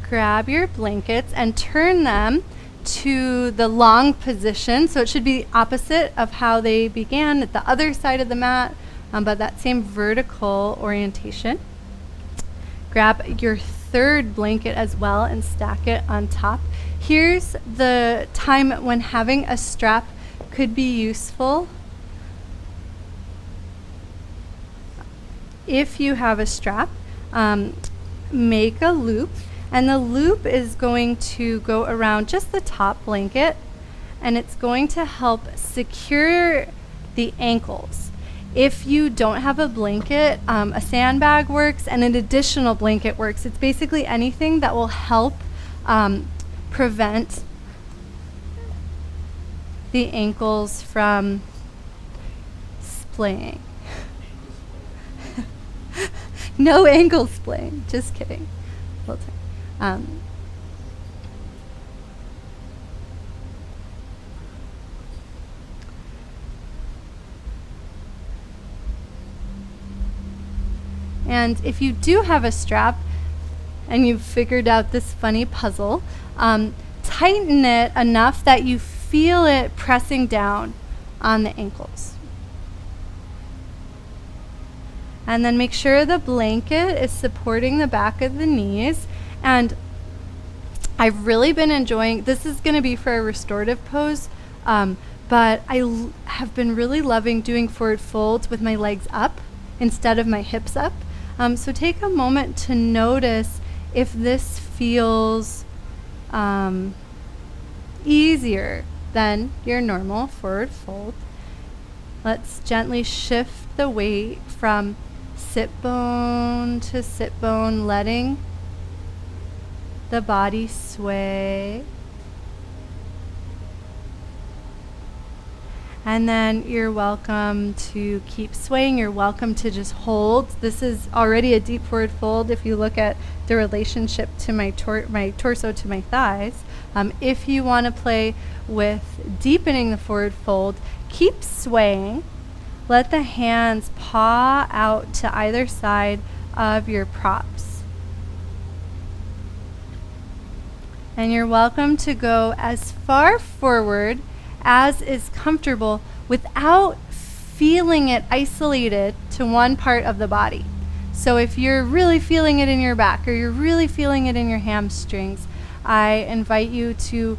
grab your blankets and turn them to the long position. So it should be opposite of how they began at the other side of the mat, but that same vertical orientation. Grab your third blanket as well and stack it on top. Here's the time when having a strap could be useful. If you have a strap, make a loop, and the loop is going to go around just the top blanket, and it's going to help secure the ankles. If you don't have a blanket, a sandbag works, and an additional blanket works. It's basically anything that will help prevent the ankles from splaying. No ankle splaying, just kidding. And if you do have a strap and you've figured out this funny puzzle, tighten it enough that you feel it pressing down on the ankles. And then make sure the blanket is supporting the back of the knees. And I've really been enjoying, this is going to be for a restorative pose, but I have been really loving doing forward folds with my legs up instead of my hips up. So take a moment to notice if this feels easier than your normal forward fold. Let's gently shift the weight from sit bone to sit bone, letting the body sway. And then you're welcome to keep swaying. You're welcome to just hold. This is already a deep forward fold if you look at the relationship to my torso to my thighs. If you want to play with deepening the forward fold, keep swaying. Let the hands paw out to either side of your props. And you're welcome to go as far forward as is comfortable without feeling it isolated to one part of the body. So if you're really feeling it in your back or you're really feeling it in your hamstrings, I invite you to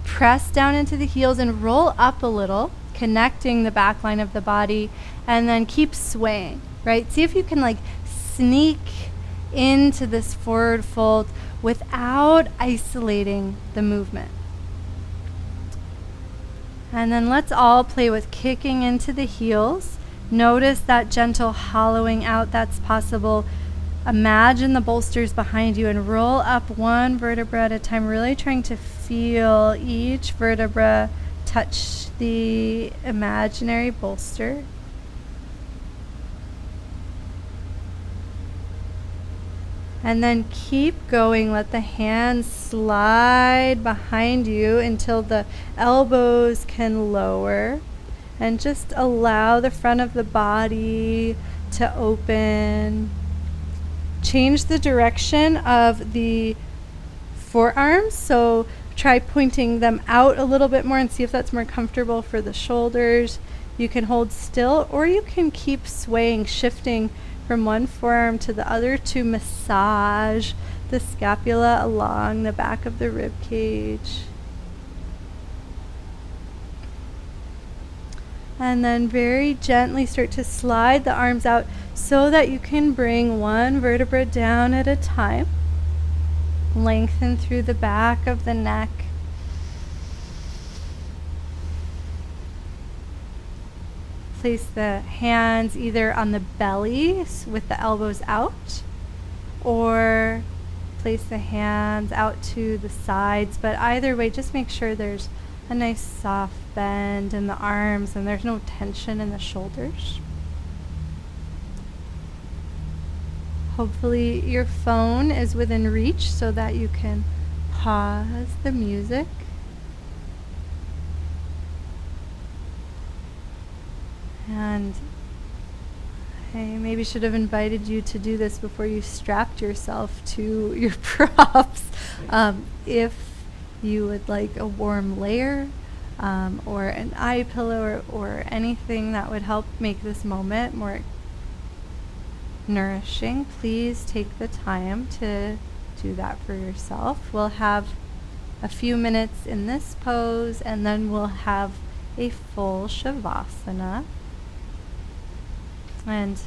press down into the heels and roll up a little, connecting the back line of the body, and then keep swaying, right? See if you can like sneak into this forward fold without isolating the movement. And then let's all play with kicking into the heels. Notice that gentle hollowing out that's possible. Imagine the bolsters behind you and roll up one vertebra at a time, really trying to feel each vertebra touch the imaginary bolster. And then keep going. Let the hands slide behind you until the elbows can lower. And just allow the front of the body to open. Change the direction of the forearms. So try pointing them out a little bit more and see if that's more comfortable for the shoulders. You can hold still, or you can keep swaying, shifting from one forearm to the other to massage the scapula along the back of the rib cage. And then very gently start to slide the arms out so that you can bring one vertebra down at a time. Lengthen through the back of the neck. Place the hands either on the belly with the elbows out, or place the hands out to the sides. But either way, just make sure there's a nice soft bend in the arms and there's no tension in the shoulders. Hopefully your phone is within reach so that you can pause the music. And Okay, maybe should have invited you to do this before you strapped yourself to your props. If you would like a warm layer or an eye pillow or anything that would help make this moment more nourishing, please take the time to do that for yourself. We'll have a few minutes in this pose and then we'll have a full Shavasana. And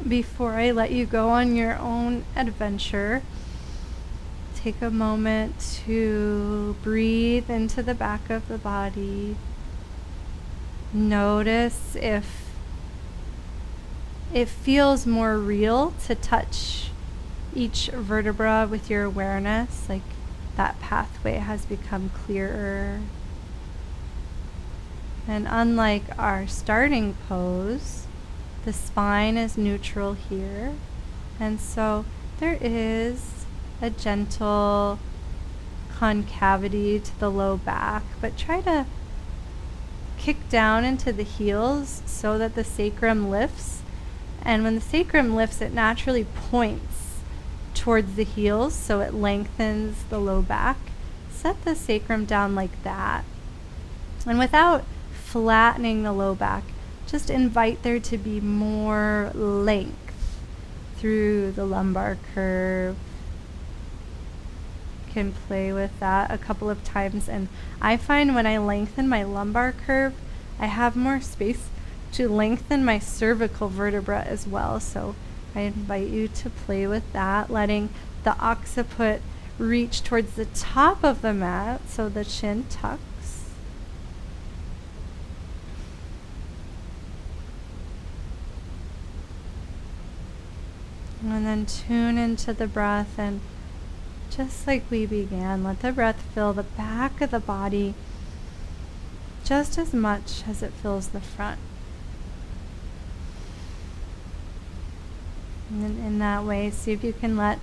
before I let you go on your own adventure, take a moment to breathe into the back of the body. Notice if it feels more real to touch each vertebra with your awareness, like that pathway has become clearer. And unlike our starting pose, the spine is neutral here, and so there is a gentle concavity to the low back, but try to kick down into the heels so that the sacrum lifts. And when the sacrum lifts, it naturally points towards the heels, so it lengthens the low back. Set the sacrum down like that. And without flattening the low back, just invite there to be more length through the lumbar curve. You can play with that a couple of times, and I find when I lengthen my lumbar curve, I have more space to lengthen my cervical vertebra as well. So I invite you to play with that, letting the occiput reach towards the top of the mat so the chin tucks. And then tune into the breath, and just like we began, let the breath fill the back of the body just as much as it fills the front. And then in that way, see if you can let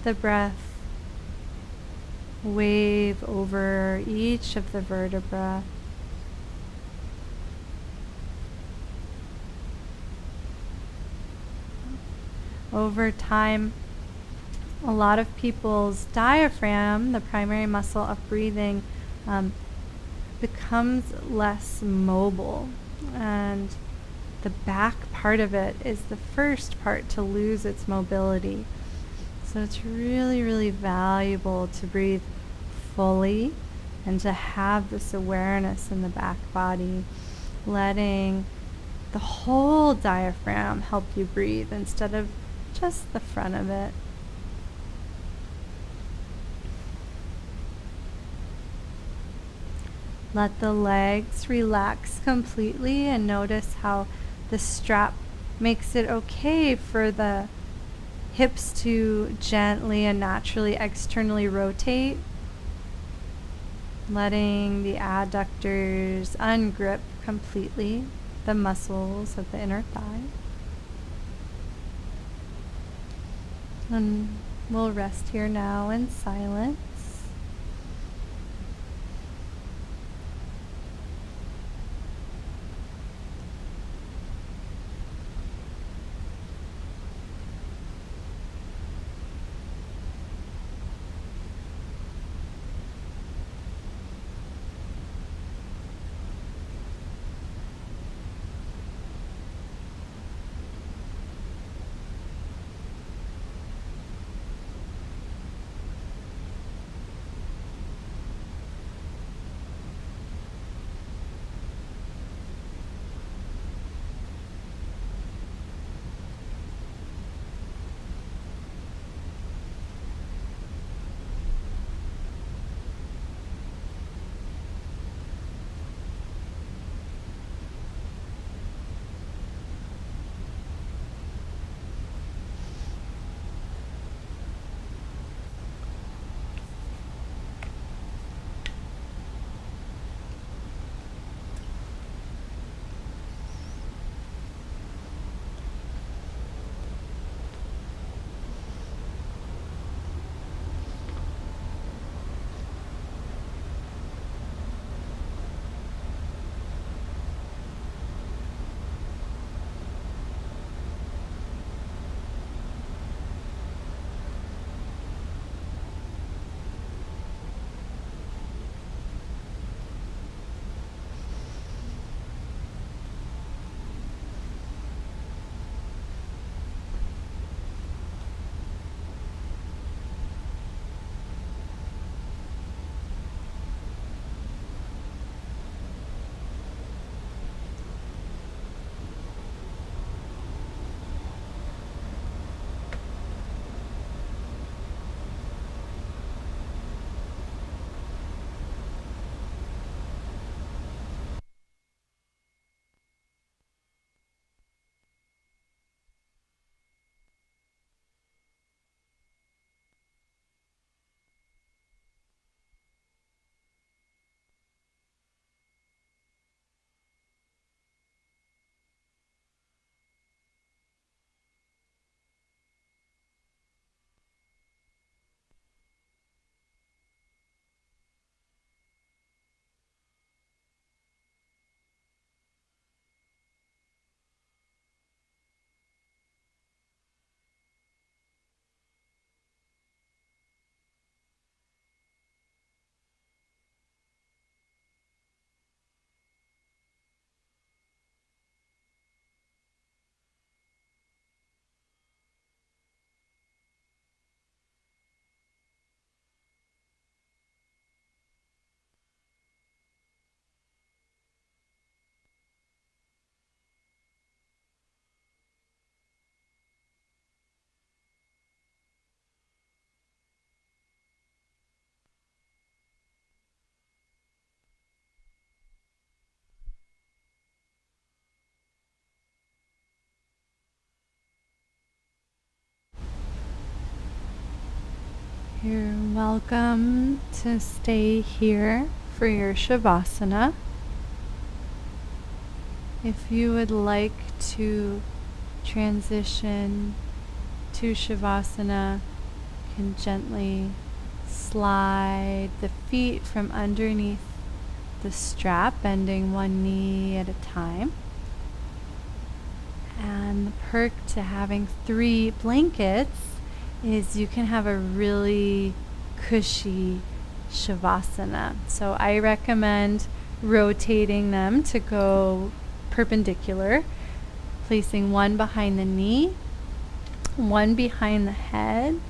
the breath wave over each of the vertebrae. Over time, a lot of people's diaphragm, the primary muscle of breathing, becomes less mobile, and the back part of it is the first part to lose its mobility. So it's really, really valuable to breathe fully and to have this awareness in the back body, letting the whole diaphragm help you breathe instead of just the front of it. Let the legs relax completely and notice how the strap makes it okay for the hips to gently and naturally externally rotate, letting the adductors ungrip completely the muscles of the inner thigh. And we'll rest here now in silence. You're welcome to stay here for your Shavasana. If you would like to transition to Shavasana, you can gently slide the feet from underneath the strap, bending one knee at a time. And the perk to having 3 blankets is you can have a really cushy Shavasana. So I recommend rotating them to go perpendicular, placing one behind the knee, one behind the head,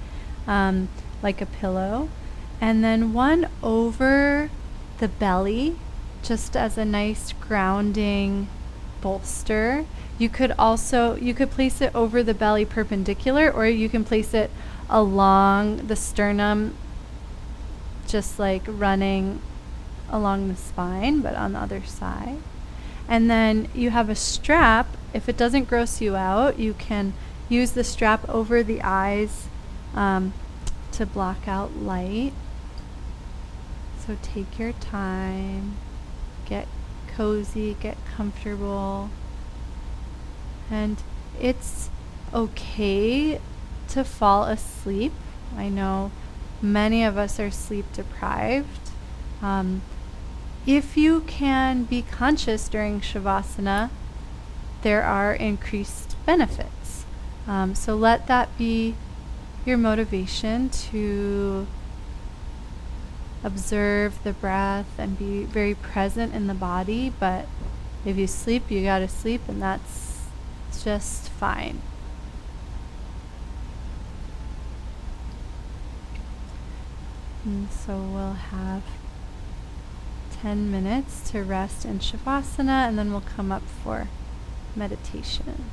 like a pillow, and then one over the belly, just as a nice grounding bolster. You could place it over the belly perpendicular, or you can place it along the sternum, just like running along the spine, but on the other side. And then you have a strap. If it doesn't gross you out, you can use the strap over the eyes to block out light. So take your time, get cozy, get comfortable. And it's okay to fall asleep. I know many of us are sleep deprived. If you can be conscious during Shavasana, there are increased benefits. So let that be your motivation to observe the breath and be very present in the body. But if you sleep, you gotta sleep, and that's just fine. And so we'll have 10 minutes to rest in Shavasana, and then we'll come up for meditation.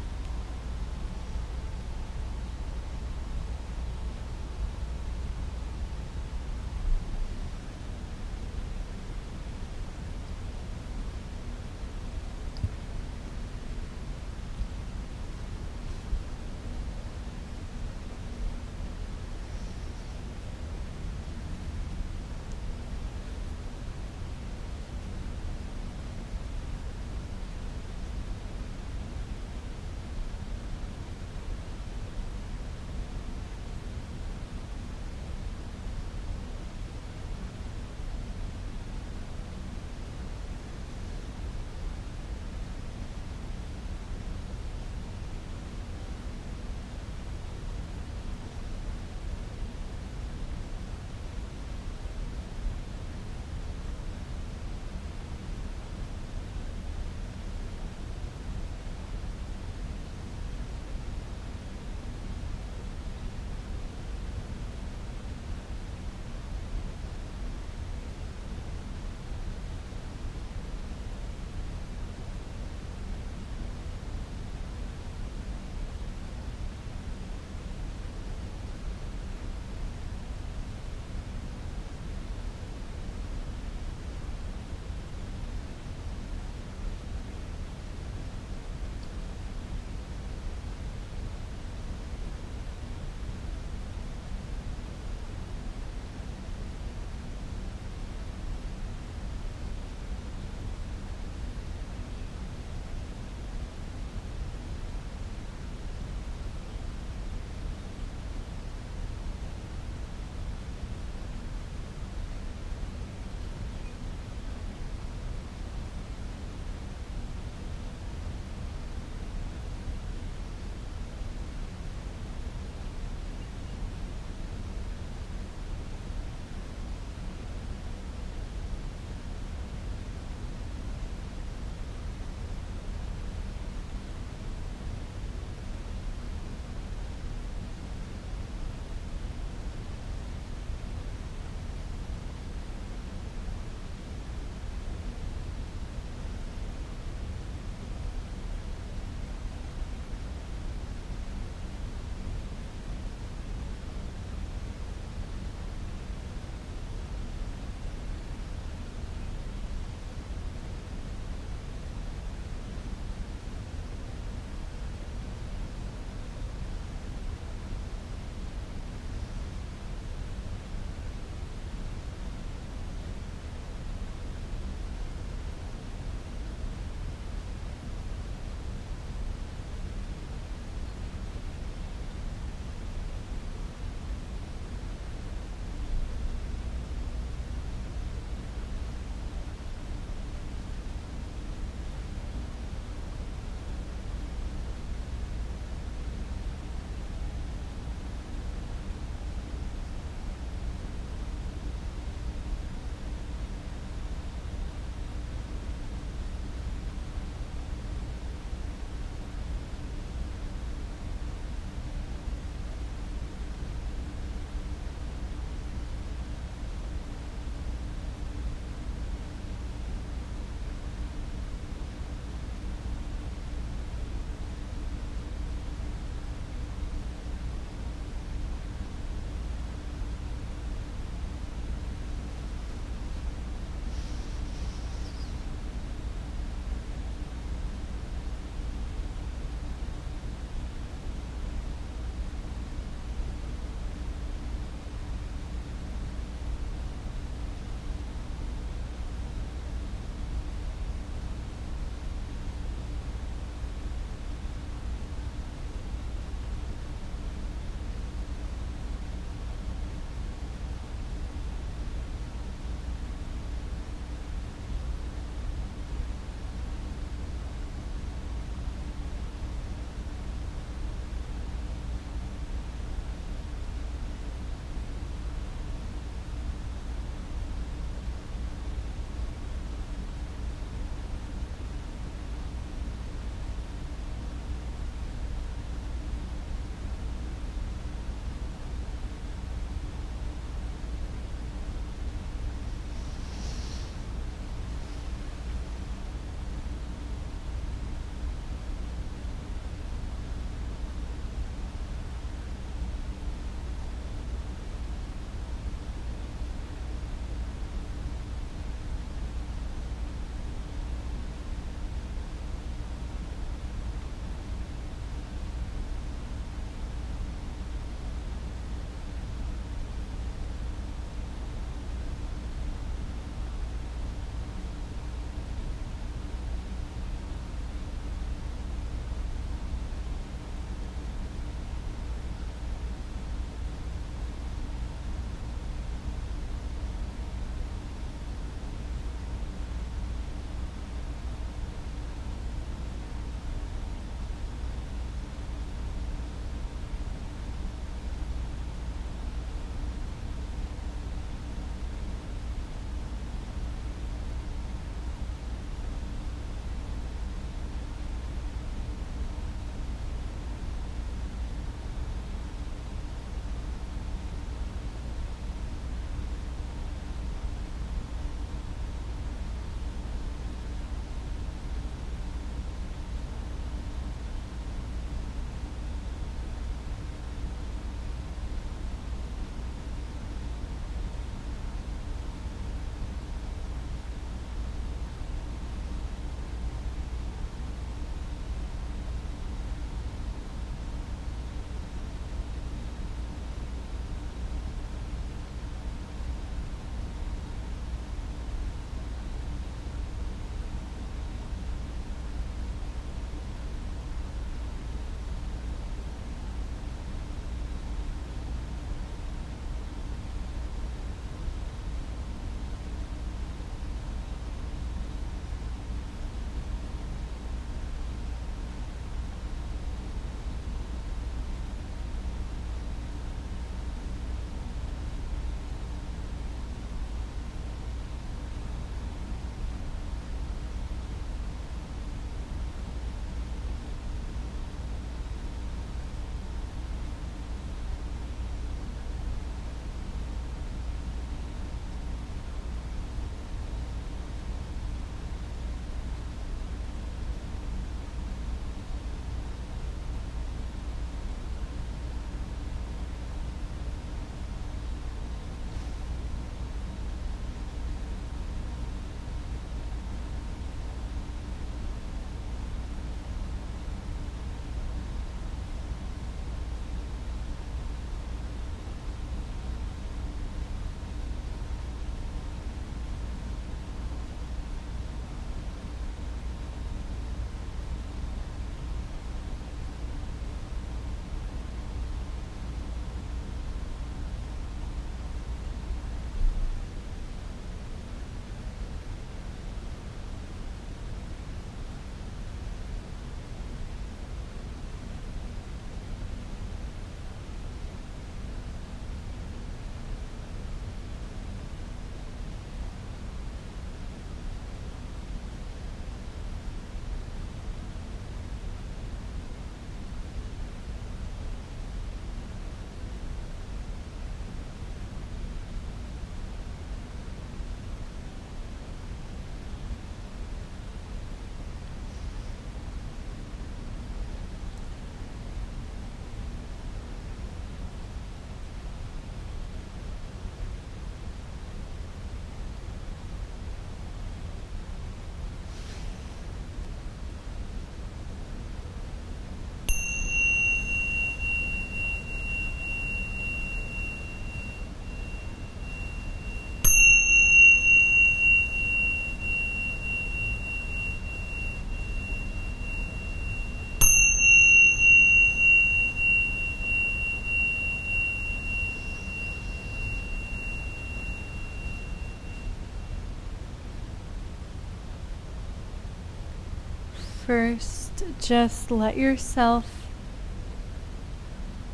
First, just let yourself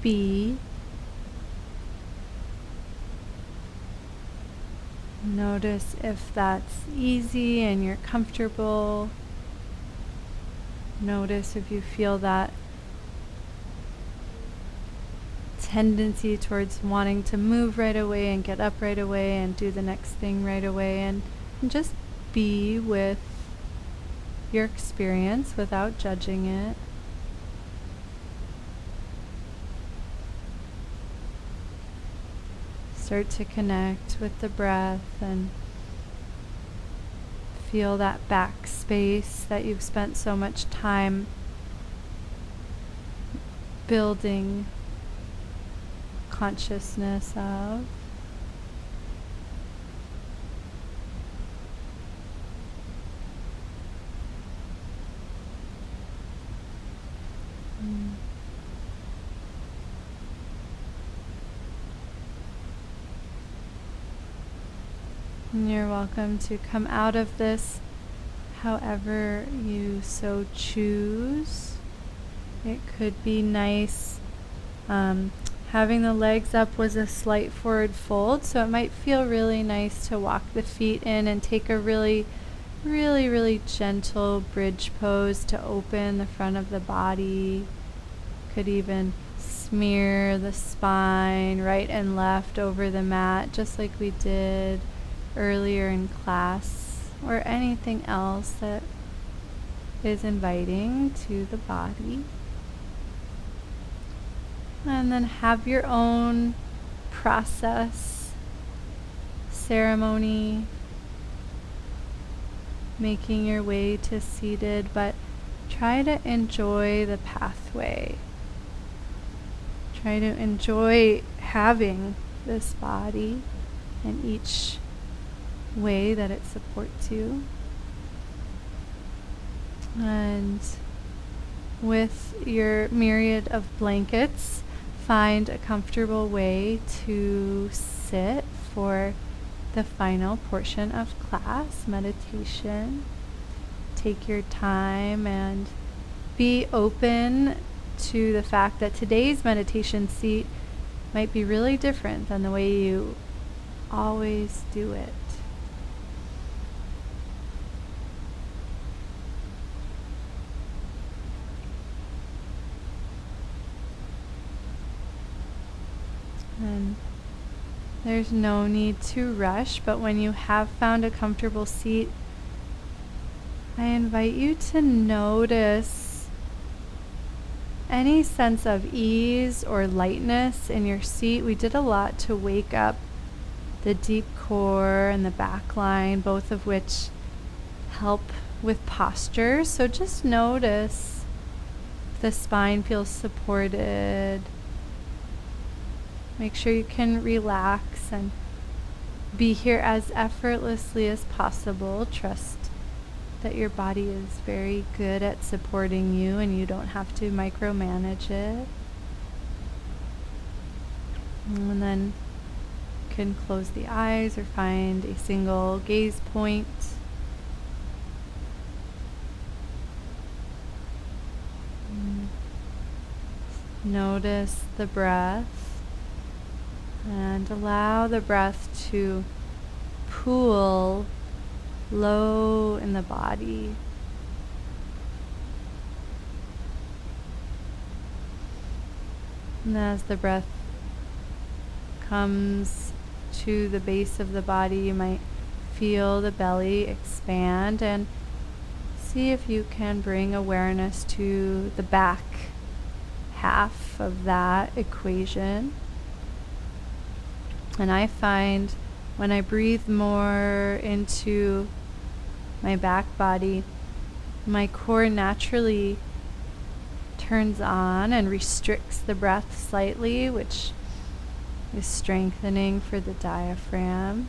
be. Notice if that's easy and you're comfortable. Notice if you feel that tendency towards wanting to move right away and get up right away and do the next thing right away, and just be with your experience without judging it. Start to connect with the breath and feel that back space that you've spent so much time building consciousness of. And you're welcome to come out of this however you so choose. It could be nice. Having the legs up was a slight forward fold, so it might feel really nice to walk the feet in and take a really gentle bridge pose to open the front of the body. Could even smear the spine right and left over the mat, just like we did earlier in class, or anything else that is inviting to the body. And then have your own process, ceremony, making your way to seated, but try to enjoy the pathway. Try to enjoy having this body and each way that it supports you. And with your myriad of blankets, find a comfortable way to sit for the final portion of class, meditation. Take your time and be open to the fact that today's meditation seat might be really different than the way you always do it. And there's no need to rush, but when you have found a comfortable seat, I invite you to notice any sense of ease or lightness in your seat. We did a lot to wake up the deep core and the back line, both of which help with posture. So just notice if the spine feels supported. Make sure you can relax and be here as effortlessly as possible. Trust that your body is very good at supporting you and you don't have to micromanage it. And then you can close the eyes or find a single gaze point. Notice the breath. And allow the breath to pool low in the body. And as the breath comes to the base of the body, you might feel the belly expand, and see if you can bring awareness to the back half of that equation. And I find when I breathe more into my back body, my core naturally turns on and restricts the breath slightly, which is strengthening for the diaphragm.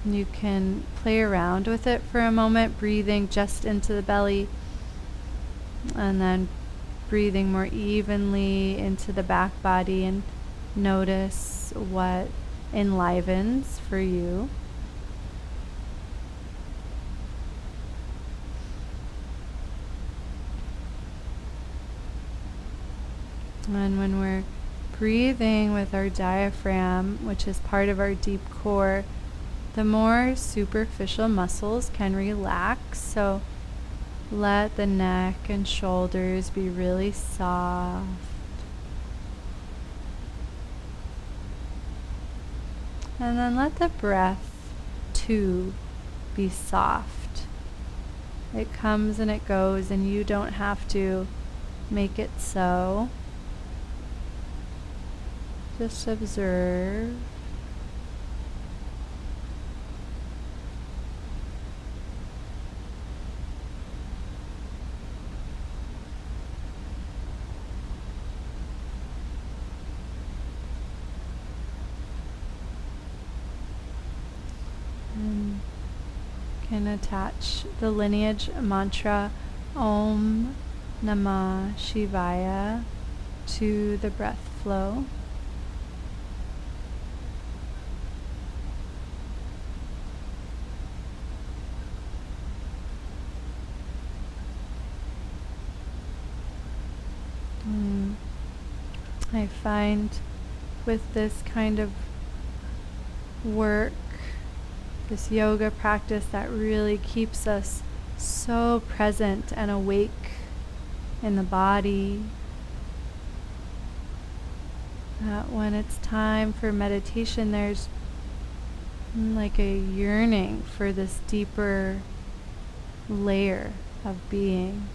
And you can play around with it for a moment, breathing just into the belly and then breathing more evenly into the back body, and notice what enlivens for you. And when we're breathing with our diaphragm, which is part of our deep core, the more superficial muscles can relax. So let the neck and shoulders be really soft. And then let the breath too be soft. It comes and it goes, and you don't have to make it so. Just observe. And can attach the lineage mantra Om Namah Shivaya to the breath flow. I find with this kind of work, this yoga practice, that really keeps us so present and awake in the body, that when it's time for meditation, there's like a yearning for this deeper layer of being.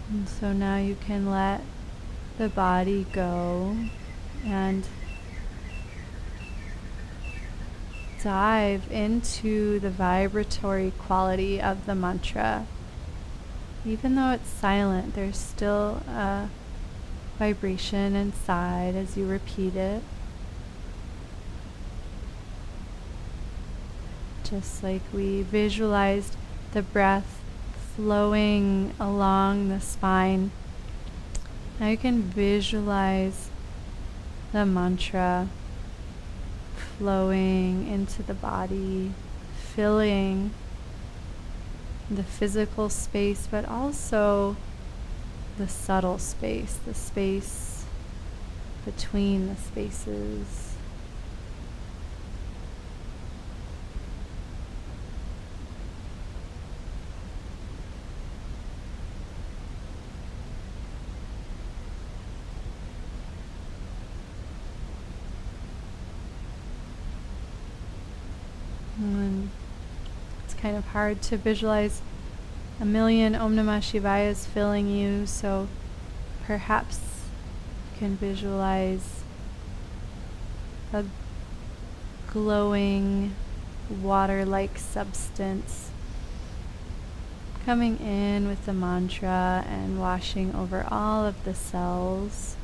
And so now you can let the body go and dive into the vibratory quality of the mantra. Even though it's silent, there's still a vibration inside as you repeat it. Just like we visualized the breath flowing along the spine, now you can visualize the mantra flowing into the body, filling the physical space, but also the subtle space, the space between the spaces. And it's kind of hard to visualize a million Om Namah Shivayas filling you, so perhaps you can visualize a glowing water-like substance coming in with the mantra and washing over all of the cells.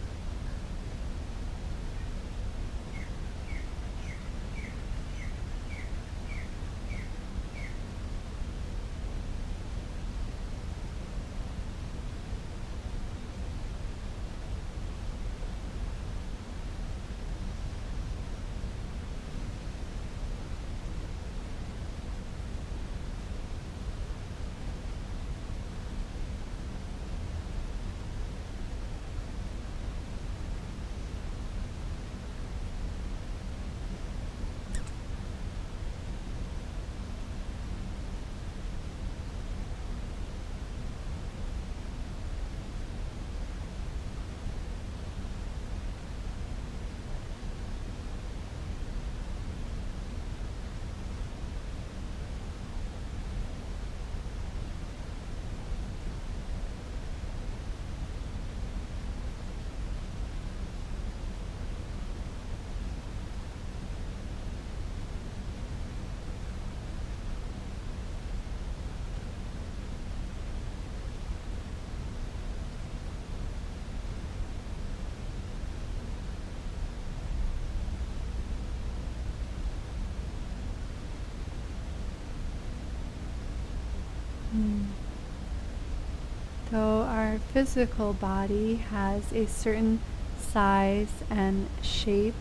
Though our physical body has a certain size and shape,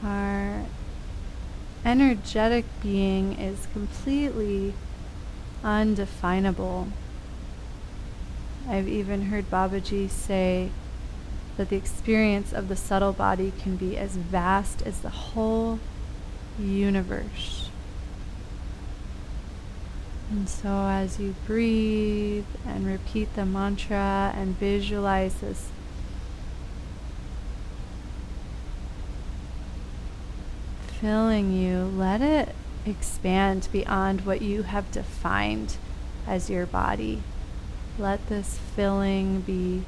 our energetic being is completely undefinable. I've even heard Babaji say that the experience of the subtle body can be as vast as the whole universe. And so as you breathe and repeat the mantra and visualize this filling you, let it expand beyond what you have defined as your body. Let this filling be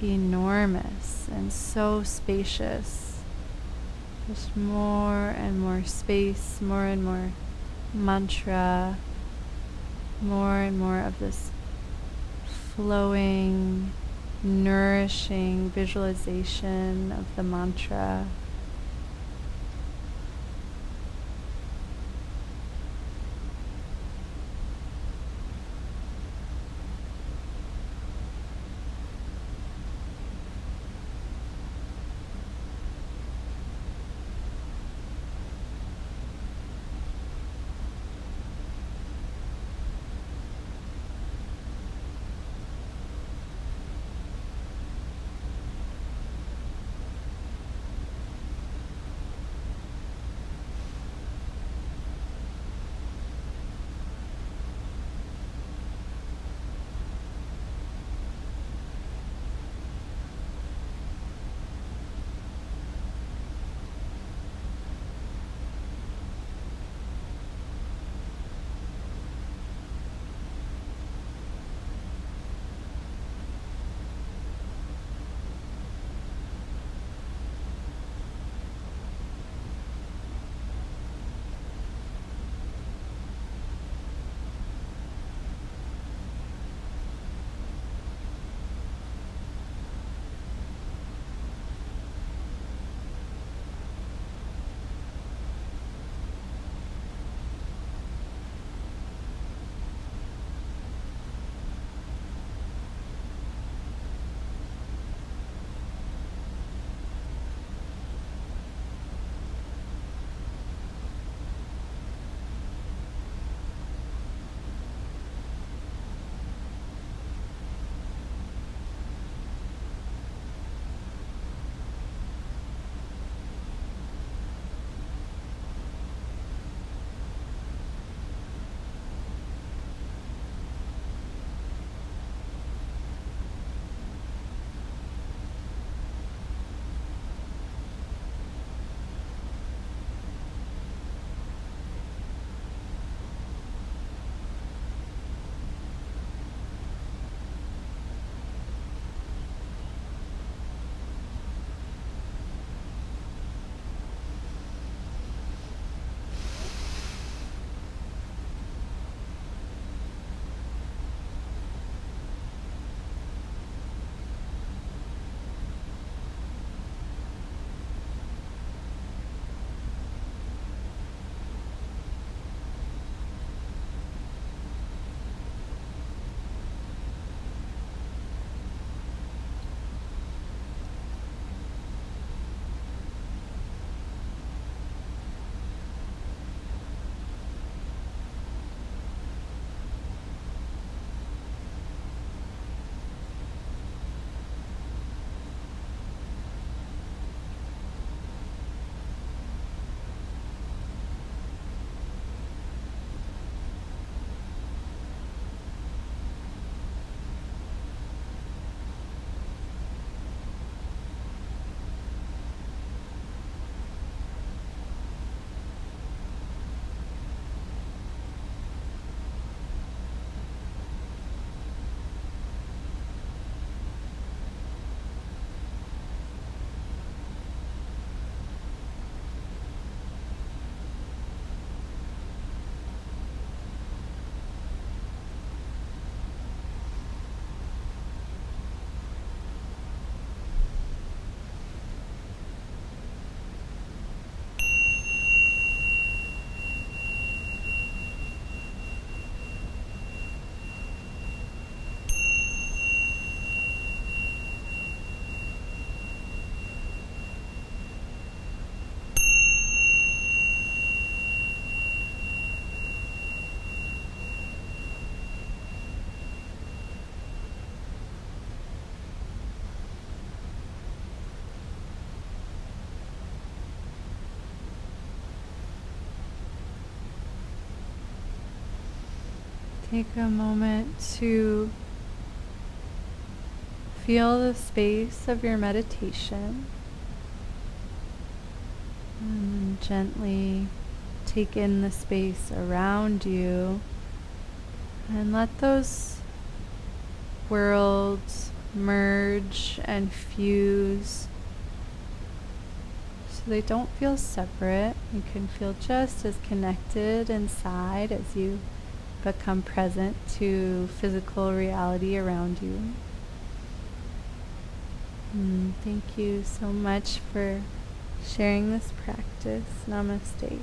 enormous and so spacious. Just more and more space, more and more mantra, more and more of this flowing, nourishing visualization of the mantra. Take a moment to feel the space of your meditation and gently take in the space around you and let those worlds merge and fuse so they don't feel separate. You can feel just as connected inside as you become present to physical reality around you. Thank you so much for sharing this practice. Namaste.